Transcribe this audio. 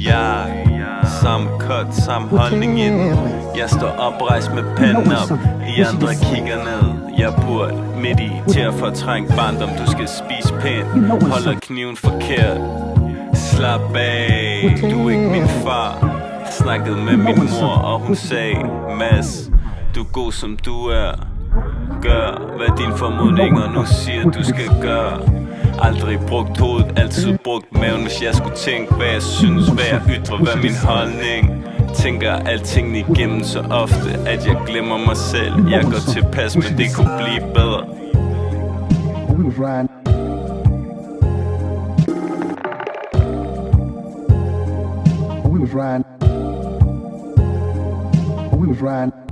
jeg. Samme cut, samme holdning i den. Jeg står oprejst med pennen op, I andre kigger ned. Jeg burde midt i til at fortrænge barndom. Du skal spise pænt, holder kniven forkert. Slap af, du er ikke min far. Snakkede med min mor, og hun sagde: Mads, du er god som du er. Gør hvad dine formodninger nu siger du skal gøre. Aldrig brugt hovedet, altid brugt maven. Hvis jeg skulle tænke hvad jeg synes, hvad jeg ytrer, hvad min holdning. Tænker alting igennem så ofte, at jeg glemmer mig selv. Jeg går tilpas, men det kunne blive bedre. We was riding.